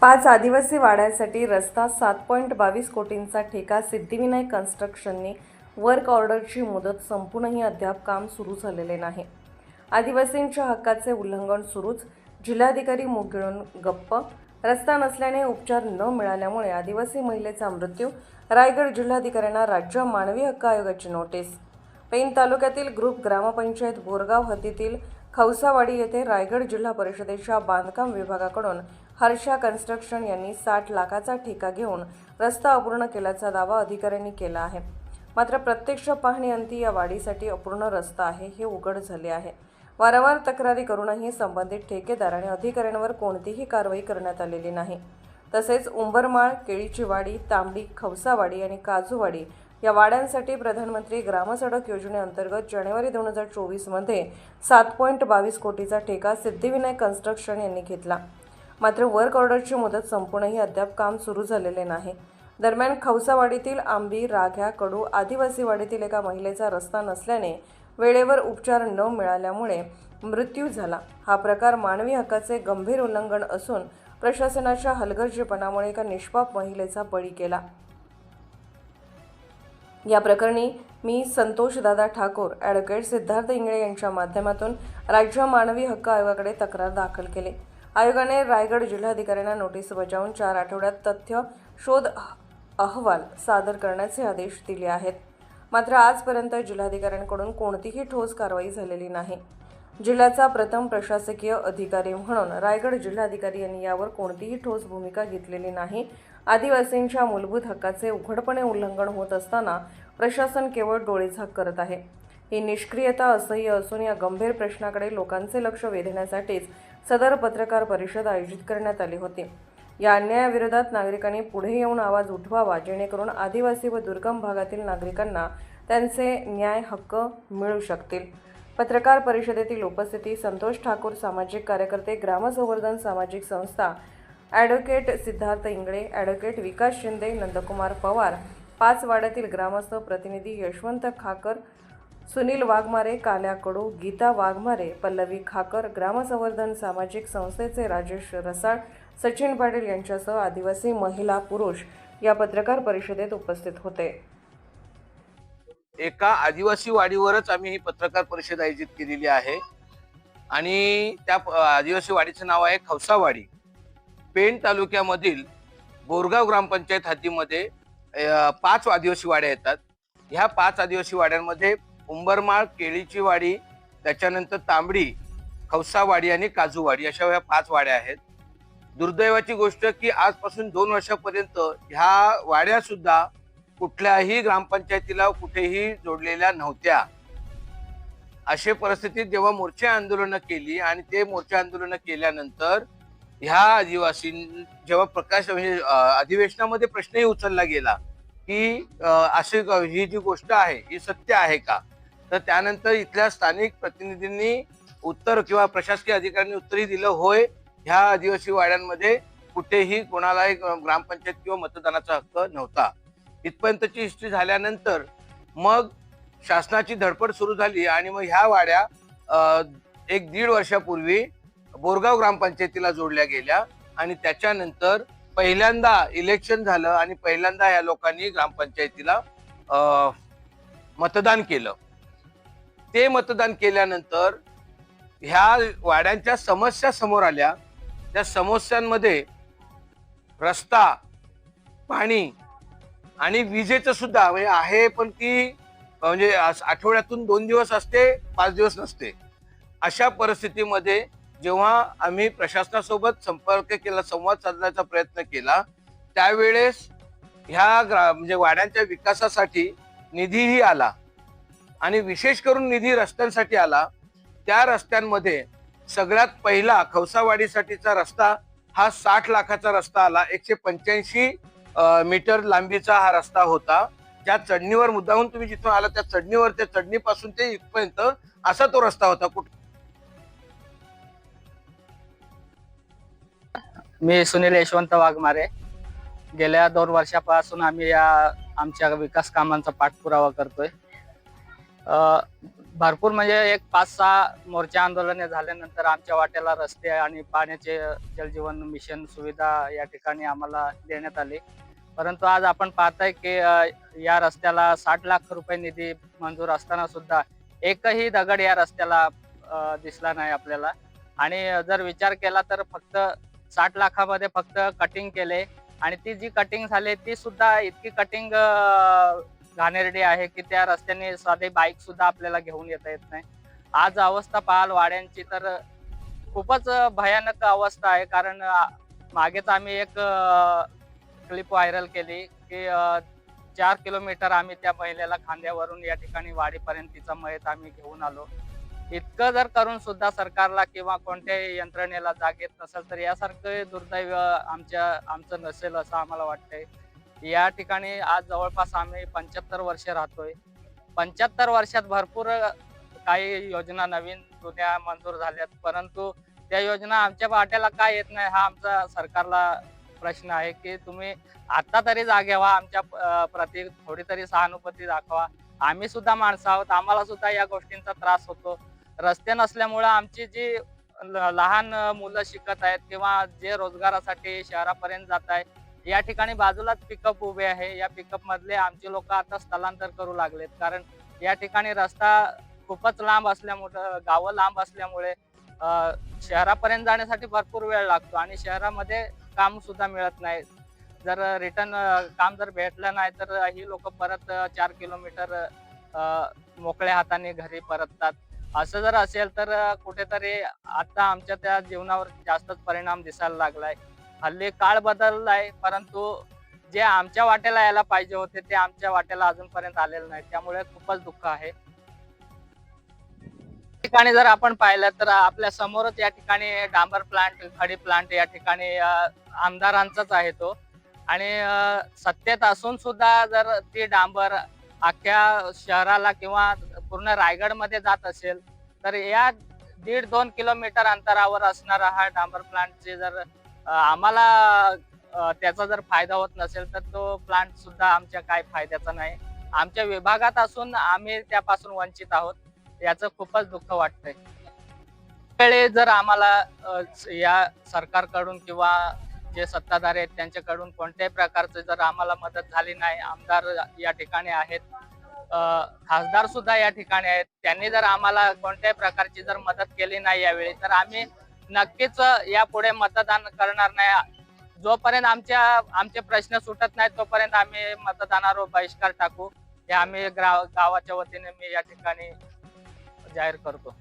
5 आदिवासी वाड्यांसाठी रस्ता 7.22 कोटींचा ठेका सिद्धिविनायक कन्स्ट्रक्शनने वर्क ऑर्डरची मुदत संपूनही अद्याप काम सुरू झालेले नाही। आदिवासींच्या हक्काचे उल्लंघन सुरूच, जिल्हाधिकारी मुग गिळून गप्प। रस्ता नसल्याने उपचार न मिळाल्यामुळे आदिवासी महिलेचा मृत्यू, रायगड जिल्हाधिकाऱ्यांना राज्य मानवी हक्क आयोगाची नोटीस। पेण तालुक्यातील ग्रुप ग्रामपंचायत बोरगाव हद्दीतील खवसावाडी येथे रायगड जिल्हा परिषदेच्या बांधकाम विभागाकडून हर्षा कन्स्ट्रक्शन यांनी 60 लाखाचा ठेका घेऊन रस्ता अपूर्ण केल्याचा दावा अधिकाऱ्यांनी केला आहे। मात्र प्रत्यक्ष पाहणीअंती या वाडीसाठी अपूर्ण रस्ता आहे हे उघड झाले आहे। वारंवार तक्रारी करूनही संबंधित ठेकेदार आणि अधिकाऱ्यांवर कोणतीही कारवाई करण्यात आलेली नाही। तसेच उंबरमाळ, केळीची वाडी, तांबडी, खवसावाडी आणि काजूवाडी या वाड्यांसाठी प्रधानमंत्री ग्रामसडक योजनेअंतर्गत जानेवारी 2024 मध्ये 7.22 कोटीचा ठेका सिद्धिविनायक कन्स्ट्रक्शन यांनी घेतला। मात्र वर्क ऑर्डरची मुदत संपूनही अद्याप काम सुरू झालेले नाही। दरम्यान खवसावाडीतील आंबी, राघ्या, कडू आदिवासी वाडीतील एका महिलेचा रस्ता नसल्याने वेळेवर उपचार न मिळाल्यामुळे मृत्यू झाला। हा प्रकार मानवी हक्काचे गंभीर उल्लंघन असून प्रशासनाच्या हलगर्जीपणामुळे एका निष्पाप महिलेचा बळी गेला। या प्रकरणी मी संतोषदादा ठाकूर, ॲडव्होकेट सिद्धार्थ इंगळे यांच्या माध्यमातून राज्य मानवी हक्क आयोगाकडे तक्रार दाखल केली। आयोगाने रायगड जिल्हाधिकाऱ्यांना नोटीस बजावून 4 आठवड्यात तथ्य शोध अहवाल सादर करण्याचे आदेश दिले आहेत। मात्र आजपर्यंत जिल्हाधिकाऱ्यांकडून कोणतीही ठोस कारवाई झालेली नाही। जिल्ह्याचा प्रथम प्रशासकीय अधिकारी म्हणून रायगड जिल्हाधिकारी यांनी यावर कोणतीही ठोस भूमिका घेतलेली नाही। आदिवासींच्या मूलभूत हक्काचे उघडपणे उल्लंघन होत असताना प्रशासन केवळ डोळेझाक करत आहे। ही निष्क्रियता असह्य असून या गंभीर प्रश्नाकडे लोकांचे लक्ष वेधण्यासाठीच सदर पत्रकार परिषद आयोजित करण्यात आली होती। या अन्यायाविरोधात नागरिकांनी पुढे येऊन आवाज उठवावा, जेणेकरून आदिवासी व दुर्गम भागातील नागरिकांना त्यांचे न्याय हक्क मिळू शकतील। पत्रकार परिषदेतील उपस्थिती संतोष ठाकूर, सामाजिक कार्यकर्ते, ग्रामसंवर्धन सामाजिक संस्था, ॲडव्होकेट सिद्धार्थ इंगळे, ॲडव्होकेट विकास शिंदे, नंदकुमार पवार, 5 वाड्यातील ग्रामस्थ प्रतिनिधी यशवंत खाकर, सुनील वाघमारे, काल्या कडू, गीता वाघमारे, पल्लवी खाकर, ग्रामसंवर्धन सामाजिक संस्थेचे राजेश रसाळ, सचिन पाटील यांच्यासह आदिवासी महिला, पुरुष या पत्रकार परिषदेत उपस्थित होते। एका आदिवासी वाडीवरच आम्ही ही पत्रकार परिषद आयोजित केलेली आहे आणि त्या आदिवासी वाडीचं नाव आहे खवसावाडी। पेण तालुक्यामधील बोरगाव ग्रामपंचायत हद्दीमध्ये 5 आदिवासी वाड्या येतात। ह्या 5 आदिवासी वाड्यांमध्ये उंबरमाळ, केळीची वाडी, त्याच्यानंतर तांबडी, खवसावाडी आणि काजूवाडी अशा ह्या 5 वाड्या आहेत। दुर्दैवाची गोष्ट की आजपासून 2 वर्षापर्यंत ह्या वाड्या सुद्धा कुठल्याही ग्रामपंचायतीला कुठेही जोडलेल्या नव्हत्या। अशा परिस्थितीत जेव्हा मोर्चे आंदोलन केली आणि ते मोर्चे आंदोलन केल्यानंतर ह्या आदिवासी जेव्हा प्रकाश म्हणजे अधिवेशनामध्ये प्रश्नही उचलला गेला की अशी ही जी गोष्ट आहे ही सत्य आहे का, तर त्यानंतर इथल्या स्थानिक प्रतिनिधींनी उत्तर किंवा प्रशासकीय अधिकाऱ्यांनी उत्तरही दिलं, होय, ह्या आदिवासी वाड्यांमध्ये कुठेही कोणालाही ग्रामपंचायत किंवा मतदानाचा हक्क नव्हता। इथपर्यंतची हिस्ट्री झाल्यानंतर मग शासनाची धडपड सुरू झाली आणि मग ह्या वाड्या 1-1.5 वर्षापूर्वी बोरगाव ग्रामपंचायतीला जोडल्या गेल्या आणि त्याच्यानंतर पहिल्यांदा इलेक्शन झालं आणि पहिल्यांदा या लोकांनी ग्रामपंचायतीला मतदान केलं। ते मतदान केल्यानंतर ह्या वाड्यांच्या समस्या समोर आल्या। त्या समस्यांमध्ये रस्ता, पाणी आणि विजेचं सुद्धा म्हणजे आहे, पण ती म्हणजे आठवड्यातून 2 दिवस असते, 5 दिवस नसते। अशा परिस्थितीमध्ये जेव्हा आम्ही प्रशासनासोबत संपर्क केला, संवाद साधण्याचा प्रयत्न केला, त्यावेळेस ह्या म्हणजे वाड्यांच्या विकासासाठी निधीही आला आणि विशेष करून निधी रस्त्यांसाठी आला। त्या रस्त्यांमध्ये सगळ्यात पहिला खवसावाडीसाठीचा रस्ता हा 60 लाखाचा रस्ता आला। 185 मीटर लांबीचा हा रस्ता होता। ज्या चढणीवर मुद्दाहून तुम्ही जिथून आला त्या चढणीवर, त्या चढणीपासून ते इथपर्यंत असा तो रस्ता होता। मी सुनील यशवंत वाघमारे, गेल्या 2 वर्षापासून आम्ही आमच्या विकास कामांचा पाठपुरावा करतोय। भरपूर म्हणजे एक 5-6 मोर्चा आंदोलने झाल्यानंतर आमच्या वाट्याला रस्ते आणि पाण्याचे जलजीवन मिशन सुविधा या ठिकाणी आम्हाला देण्यात आली. परंतु आज आपण पाहताय की या रस्त्याला 60 लाख रुपये निधी मंजूर असताना सुद्धा एकही दगड या रस्त्याला दिसला नाही आपल्याला. आणि जर विचार केला तर फक्त 60 लाखामध्ये फक्त कटिंग केले आणि ती जी कटिंग झाली ती सुद्धा इतकी कटिंग घाणेरडी आहे की त्या रस्त्याने साधी बाईक सुद्धा आपल्याला घेऊन येता येत नाही. आज अवस्था पाहाल वाड्यांची तर खूपच भयानक अवस्था आहे. कारण मागेच आम्ही एक क्लिप व्हायरल केली की 4 किलोमीटर आम्ही त्या महिलेला खांद्यावरून या ठिकाणी वाडीपर्यंत तिचा मयत आम्ही घेऊन आलो. इतकं जर करून सुद्धा सरकारला किंवा कोणत्याही यंत्रणेला जाग येत नसेल तर यासारखं दुर्दैव आमचं नसेल असं आम्हाला वाटतंय. या ठिकाणी आज जवळपास आम्ही 75 वर्ष राहतोय. 75 वर्षात भरपूर काही योजना नवीन जुन्या मंजूर झाल्यात, परंतु त्या योजना आमच्या वाट्याला का येत नाही हा आमचा सरकारला प्रश्न आहे की तुम्ही आता तरी जागे व्हा, आमच्या प्रती थोडी तरी सहानुभूती दाखवा. आम्ही सुद्धा माणसं आहोत, आम्हाला सुद्धा या गोष्टींचा त्रास होतो. रस्ते नसल्यामुळं आमची जी लहान मुलं शिकत आहेत किंवा जे रोजगारासाठी शहरापर्यंत जात आहेत, या ठिकाणी बाजूलाच पिकअप उभे आहे. या पिकअप मधले आमचे लोक आता स्थलांतर करू लागलेत. कारण या ठिकाणी रस्ता खूपच लांब असल्यामुळे, गावं लांब असल्यामुळे शहरापर्यंत जाण्यासाठी भरपूर वेळ लागतो आणि शहरामध्ये काम सुद्धा मिळत नाही. जर रिटर्न काम जर भेटलं नाही तर ही लोक परत 4 किलोमीटर मोकळ्या हाताने घरी परततात. असं जर असेल तर कुठेतरी आता आमच्या त्या जीवनावर जास्तच परिणाम दिसायला लागलाय. हल्ली काळ बदललाय, परंतु जे आमच्या वाट्याला यायला पाहिजे होते ते आमच्या वाट्याला अजूनपर्यंत आलेलं नाही. त्यामुळे खूपच दुःख आहे. ठिकाणी जर आपण पाहिलं तर आपल्या समोरच या ठिकाणी डांबर प्लांट, खडी प्लांट या ठिकाणी आमदारांचाच आहे तो. आणि सत्तेत असून सुद्धा जर ती डांबर अख्ख्या शहराला किंवा पूर्ण रायगडमध्ये जात असेल तर या 1.5-2 किलोमीटर अंतरावर असणारा हा डांबर प्लांटचे जर आम्हाला त्याचा जर फायदा होत नसेल तर तो प्लांट सुद्धा आमच्या काय फायद्याचा नाही. आमच्या विभागात असून आम्ही त्यापासून वंचित आहोत. याचं खूपच दुःख वाटतंय. वेळी जर आम्हाला या सरकारकडून किंवा जे सत्ताधारी आहेत त्यांच्याकडून कोणत्याही प्रकारचे जर आम्हाला मदत झाली नाही, आमदार या ठिकाणी आहेत, खासदार सुद्धा या ठिकाणी आहेत, त्यांनी जर आम्हाला कोणत्याही प्रकारची जर मदत केली नाही यावेळी तर आम्ही नक्कीच यापुढे मतदान करणार नाही. जोपर्यंत आमचे प्रश्न सुटत नाहीत तोपर्यंत आम्ही मतदानावर बहिष्कार टाकू. हे आम्ही गावाच्या वतीने मी या ठिकाणी जाहीर करतो.